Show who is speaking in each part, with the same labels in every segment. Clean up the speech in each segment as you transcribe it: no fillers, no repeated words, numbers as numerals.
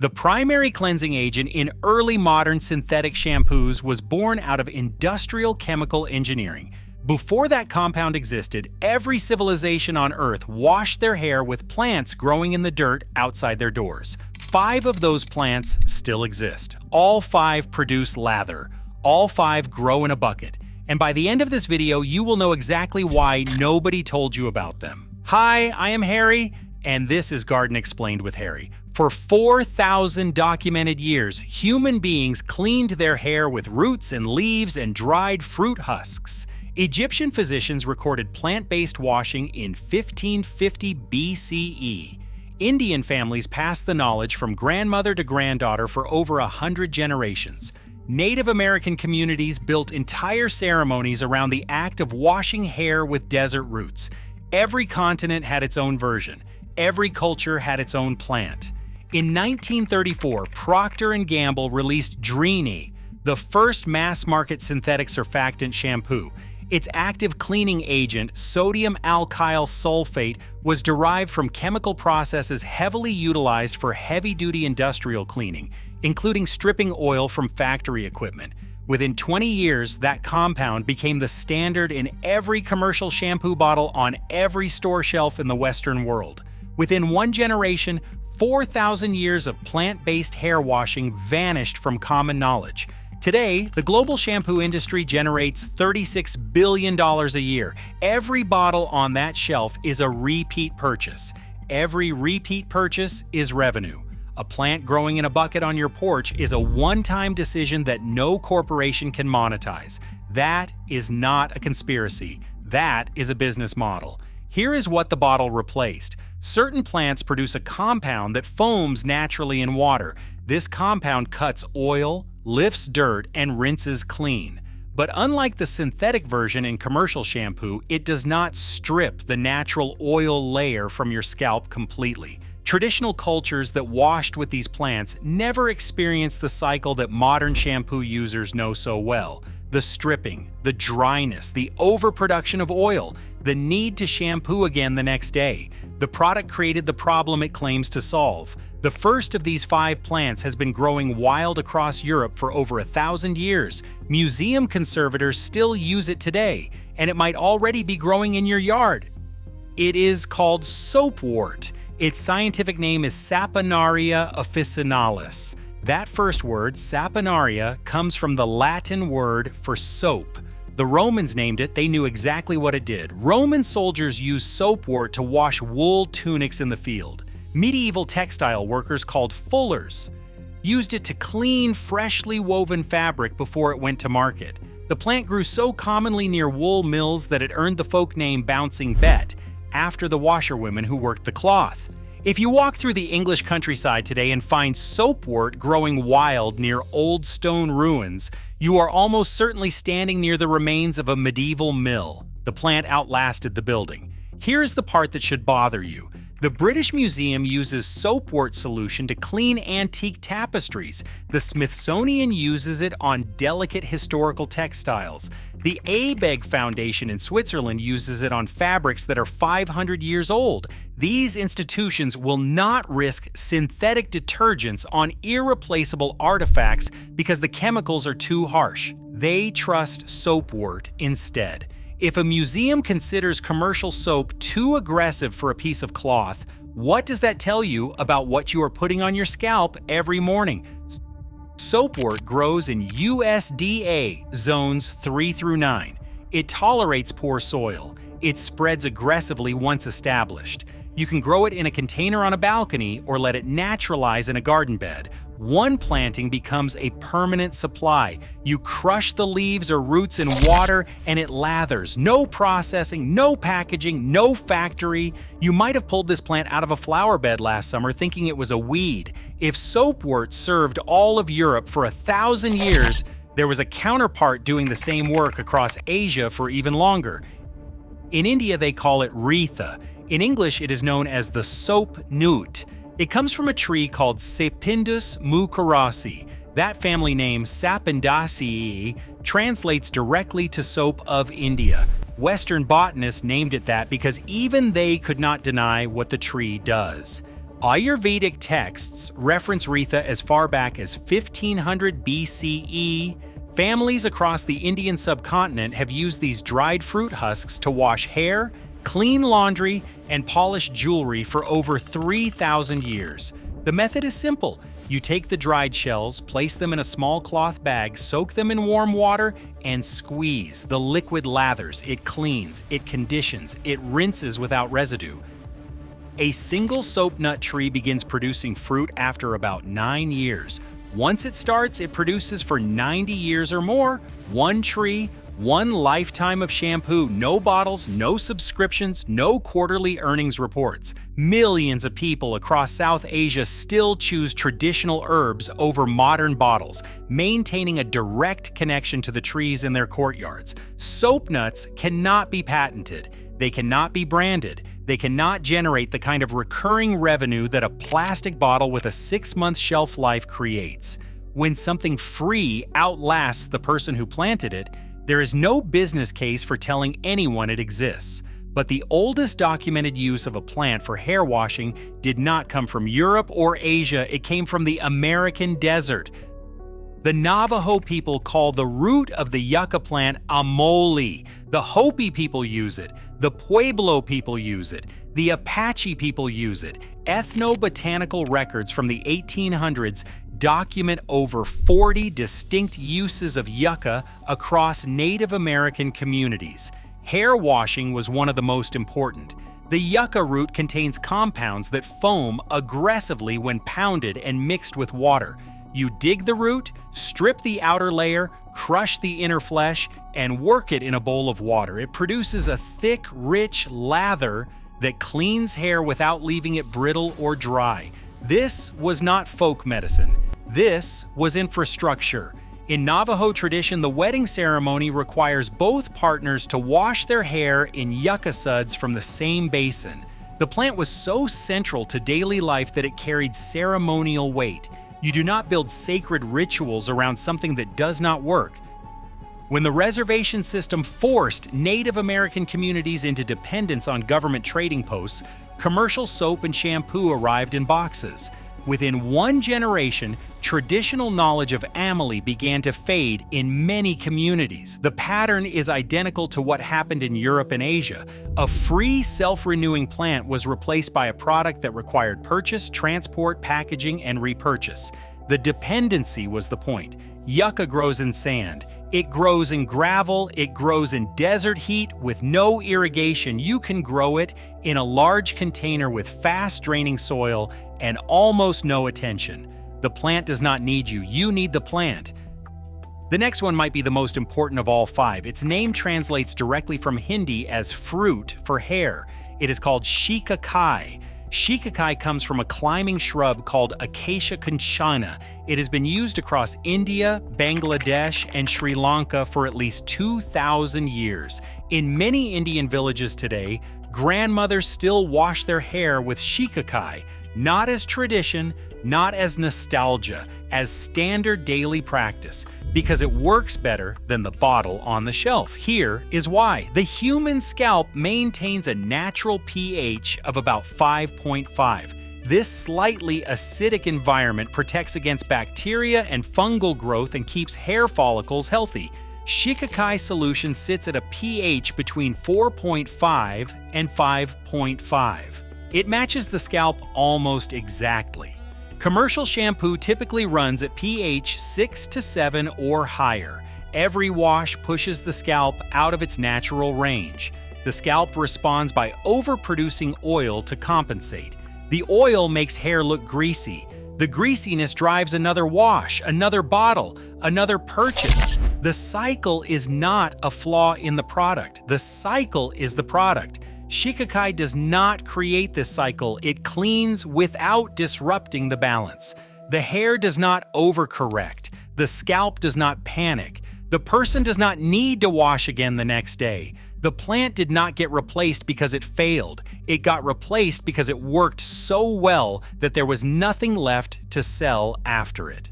Speaker 1: The primary cleansing agent in early modern synthetic shampoos was born out of industrial chemical engineering. Before that compound existed, every civilization on Earth washed their hair with plants growing in the dirt outside their doors. 5 of those plants still exist. All 5 produce lather. All 5 grow in a bucket. And by the end of this video, you will know exactly why nobody told you about them. Hi, I am Harry, and this is Garden Explained with Harry. For 4,000 documented years, human beings cleaned their hair with roots and leaves and dried fruit husks. Egyptian physicians recorded plant-based washing in 1550 BCE. Indian families passed the knowledge from grandmother to granddaughter for over 100 generations. Native American communities built entire ceremonies around the act of washing hair with desert roots. Every continent had its own version. Every culture had its own plant. In 1934, Procter & Gamble released Dreeny, the first mass-market synthetic surfactant shampoo. Its active cleaning agent, sodium alkyl sulfate, was derived from chemical processes heavily utilized for heavy-duty industrial cleaning, including stripping oil from factory equipment. Within 20 years, that compound became the standard in every commercial shampoo bottle on every store shelf in the Western world. Within one generation, 4,000 years of plant-based hair washing vanished from common knowledge. Today, the global shampoo industry generates $36 billion a year. Every bottle on that shelf is a repeat purchase. Every repeat purchase is revenue. A plant growing in a bucket on your porch is a one-time decision that no corporation can monetize. That is not a conspiracy. That is a business model. Here is what the bottle replaced. Certain plants produce a compound that foams naturally in water. This compound cuts oil, lifts dirt, and rinses clean. But unlike the synthetic version in commercial shampoo, it does not strip the natural oil layer from your scalp completely. Traditional cultures that washed with these plants never experienced the cycle that modern shampoo users know so well. The stripping, the dryness, the overproduction of oil, the need to shampoo again the next day. The product created the problem it claims to solve. The first of these 5 plants has been growing wild across Europe for over 1,000 years. Museum conservators still use it today, and it might already be growing in your yard. It is called soapwort. Its scientific name is Saponaria officinalis. That first word, saponaria, comes from the Latin word for soap. The Romans named it, they knew exactly what it did. Roman soldiers used soapwort to wash wool tunics in the field. Medieval textile workers called fullers used it to clean freshly woven fabric before it went to market. The plant grew so commonly near wool mills that it earned the folk name Bouncing Bet, after the washerwomen who worked the cloth. If you walk through the English countryside today and find soapwort growing wild near old stone ruins, you are almost certainly standing near the remains of a medieval mill. The plant outlasted the building. Here's the part that should bother you. The British Museum uses soapwort solution to clean antique tapestries. The Smithsonian uses it on delicate historical textiles. The Abegg Foundation in Switzerland uses it on fabrics that are 500 years old. These institutions will not risk synthetic detergents on irreplaceable artifacts because the chemicals are too harsh. They trust soapwort instead. If a museum considers commercial soap too aggressive for a piece of cloth, what does that tell you about what you are putting on your scalp every morning? Soapwort grows in USDA zones 3 through 9. It tolerates poor soil. It spreads aggressively once established. You can grow it in a container on a balcony or let it naturalize in a garden bed. One planting becomes a permanent supply. You crush the leaves or roots in water and it lathers. No processing, no packaging, no factory. You might have pulled this plant out of a flower bed last summer thinking it was a weed. If soapwort served all of Europe for 1,000 years, there was a counterpart doing the same work across Asia for even longer. In India, they call it Retha. In English, it is known as the soap newt. It comes from a tree called Sapindus mucoracea. That family name, Sapindaceae, translates directly to soap of India. Western botanists named it that because even they could not deny what the tree does. Ayurvedic texts reference Retha as far back as 1500 BCE. Families across the Indian subcontinent have used these dried fruit husks to wash hair, clean laundry, and polish jewelry for over 3,000 years. The method is simple. You take the dried shells, place them in a small cloth bag, soak them in warm water, and squeeze. The liquid lathers. It cleans, it conditions, it rinses without residue. A single soap nut tree begins producing fruit after about 9 years. Once it starts, it produces for 90 years or more. One tree, one lifetime of shampoo, no bottles, no subscriptions, no quarterly earnings reports. Millions of people across South Asia still choose traditional herbs over modern bottles, maintaining a direct connection to the trees in their courtyards. Soap nuts cannot be patented. They cannot be branded. They cannot generate the kind of recurring revenue that a plastic bottle with a 6-month shelf life creates. When something free outlasts the person who planted it, there is no business case for telling anyone it exists. But the oldest documented use of a plant for hair washing did not come from Europe or Asia. It came from the American desert. The Navajo people call the root of the yucca plant amole. The Hopi people use it. The Pueblo people use it. The Apache people use it. Ethnobotanical records from the 1800s document over 40 distinct uses of yucca across Native American communities. Hair washing was one of the most important. The yucca root contains compounds that foam aggressively when pounded and mixed with water. You dig the root, strip the outer layer, crush the inner flesh, and work it in a bowl of water. It produces a thick, rich lather that cleans hair without leaving it brittle or dry. This was not folk medicine. This was infrastructure. In Navajo tradition, the wedding ceremony requires both partners to wash their hair in yucca suds from the same basin. The plant was so central to daily life that it carried ceremonial weight. You do not build sacred rituals around something that does not work. When the reservation system forced Native American communities into dependence on government trading posts, commercial soap and shampoo arrived in boxes. Within one generation, traditional knowledge of amole began to fade in many communities. The pattern is identical to what happened in Europe and Asia. A free, self-renewing plant was replaced by a product that required purchase, transport, packaging, and repurchase. The dependency was the point. Yucca grows in sand. It grows in gravel. It grows in desert heat with no irrigation. You can grow it in a large container with fast-draining soil and almost no attention. The plant does not need you. You need the plant. The next one might be the most important of all 5. Its name translates directly from Hindi as fruit for hair. It is called Shikakai. Shikakai comes from a climbing shrub called Acacia conchana. It has been used across India, Bangladesh, and Sri Lanka for at least 2,000 years. In many Indian villages today, grandmothers still wash their hair with Shikakai, not as tradition, not as nostalgia, as standard daily practice, because it works better than the bottle on the shelf. Here is why. The human scalp maintains a natural pH of about 5.5. This slightly acidic environment protects against bacteria and fungal growth and keeps hair follicles healthy. Shikakai solution sits at a pH between 4.5 and 5.5. It matches the scalp almost exactly. Commercial shampoo typically runs at pH 6 to 7 or higher. Every wash pushes the scalp out of its natural range. The scalp responds by overproducing oil to compensate. The oil makes hair look greasy. The greasiness drives another wash, another bottle, another purchase. The cycle is not a flaw in the product. The cycle is the product. Shikakai does not create this cycle. It cleans without disrupting the balance. The hair does not overcorrect. The scalp does not panic. The person does not need to wash again the next day. The plant did not get replaced because it failed. It got replaced because it worked so well that there was nothing left to sell after it.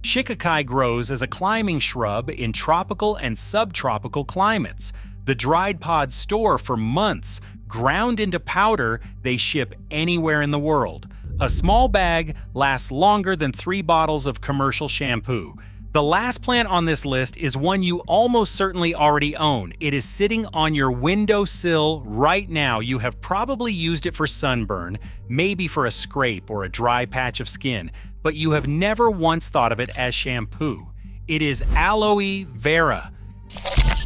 Speaker 1: Shikakai grows as a climbing shrub in tropical and subtropical climates. The dried pods store for months, Ground into powder, they ship anywhere in the world. A small bag lasts longer than 3 bottles of commercial shampoo. The last plant on this list is one you almost certainly already own. It is sitting on your windowsill right now. You have probably used it for sunburn, maybe for a scrape or a dry patch of skin, but you have never once thought of it as shampoo. It is Aloe vera.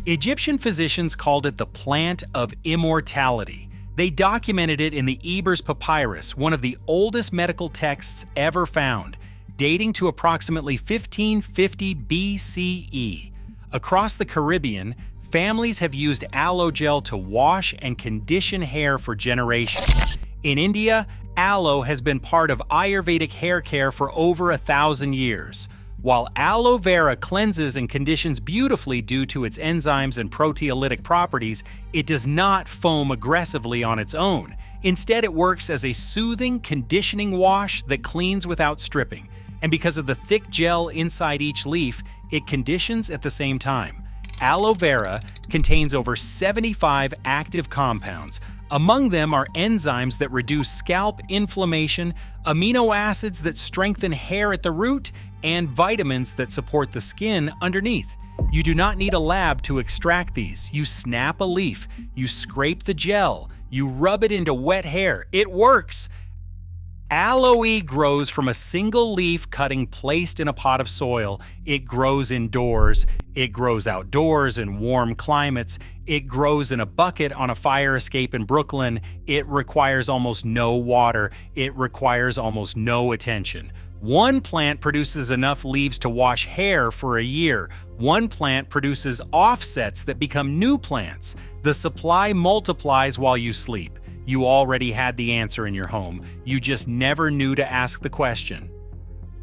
Speaker 1: Egyptian physicians called it the plant of immortality. They documented it in the Ebers Papyrus, one of the oldest medical texts ever found, dating to approximately 1550 BCE. Across the Caribbean, families have used aloe gel to wash and condition hair for generations. In India, aloe has been part of Ayurvedic hair care for over 1,000 years. While aloe vera cleanses and conditions beautifully due to its enzymes and proteolytic properties, it does not foam aggressively on its own. Instead, it works as a soothing, conditioning wash that cleans without stripping. And because of the thick gel inside each leaf, it conditions at the same time. Aloe vera contains over 75 active compounds. Among them are enzymes that reduce scalp inflammation, amino acids that strengthen hair at the root, and vitamins that support the skin underneath. You do not need a lab to extract these. You snap a leaf, you scrape the gel, you rub it into wet hair. It works! Aloe grows from a single leaf cutting placed in a pot of soil. It grows indoors. It grows outdoors in warm climates. It grows in a bucket on a fire escape in Brooklyn. It requires almost no water. It requires almost no attention. One plant produces enough leaves to wash hair for a year. One plant produces offsets that become new plants. The supply multiplies while you sleep. You already had the answer in your home. You just never knew to ask the question.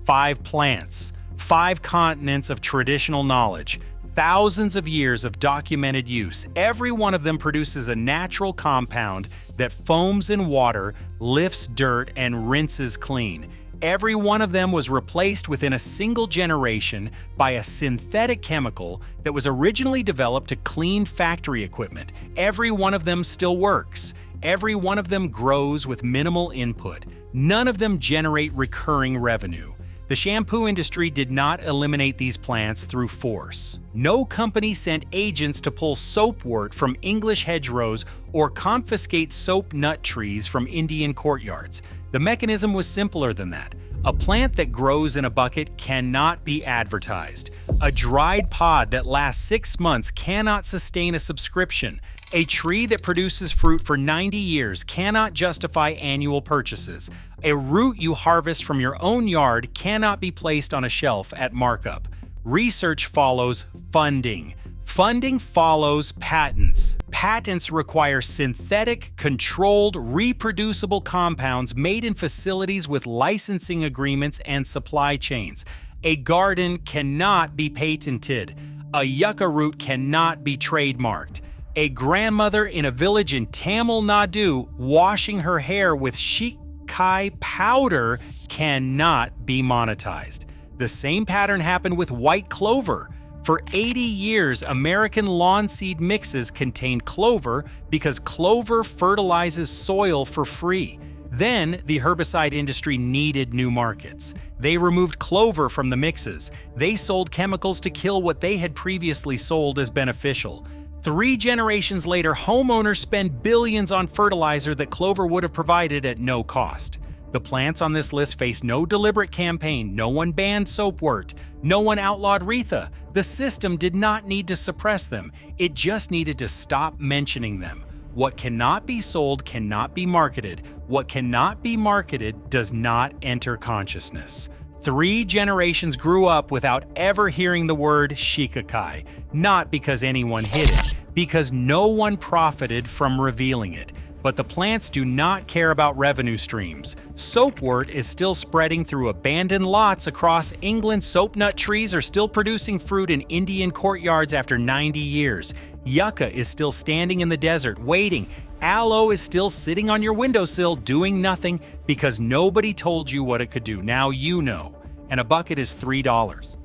Speaker 1: 5 plants, 5 continents of traditional knowledge, thousands of years of documented use. Every one of them produces a natural compound that foams in water, lifts dirt, and rinses clean. Every one of them was replaced within a single generation by a synthetic chemical that was originally developed to clean factory equipment. Every one of them still works. Every one of them grows with minimal input. None of them generate recurring revenue. The shampoo industry did not eliminate these plants through force. No company sent agents to pull soapwort from English hedgerows or confiscate soap nut trees from Indian courtyards. The mechanism was simpler than that. A plant that grows in a bucket cannot be advertised. A dried pod that lasts 6 months cannot sustain a subscription. A tree that produces fruit for 90 years cannot justify annual purchases. A root you harvest from your own yard cannot be placed on a shelf at markup. Research follows funding. Funding follows patents. Patents require synthetic, controlled, reproducible compounds made in facilities with licensing agreements and supply chains. A garden cannot be patented. A yucca root cannot be trademarked. A grandmother in a village in Tamil Nadu washing her hair with Shikakai powder cannot be monetized. The same pattern happened with white clover. For 80 years, American lawn seed mixes contained clover because clover fertilizes soil for free. Then, the herbicide industry needed new markets. They removed clover from the mixes. They sold chemicals to kill what they had previously sold as beneficial. 3 generations later, homeowners spend billions on fertilizer that clover would have provided at no cost. The plants on this list faced no deliberate campaign. No one banned soapwort. No one outlawed Retha. The system did not need to suppress them. It just needed to stop mentioning them. What cannot be sold cannot be marketed. What cannot be marketed does not enter consciousness. 3 generations grew up without ever hearing the word Shikakai, not because anyone hid it, because no one profited from revealing it. But the plants do not care about revenue streams. Soapwort is still spreading through abandoned lots across England. Soap nut trees are still producing fruit in Indian courtyards after 90 years. Yucca is still standing in the desert, waiting. Aloe is still sitting on your windowsill doing nothing because nobody told you what it could do. Now you know. And a bucket is $3.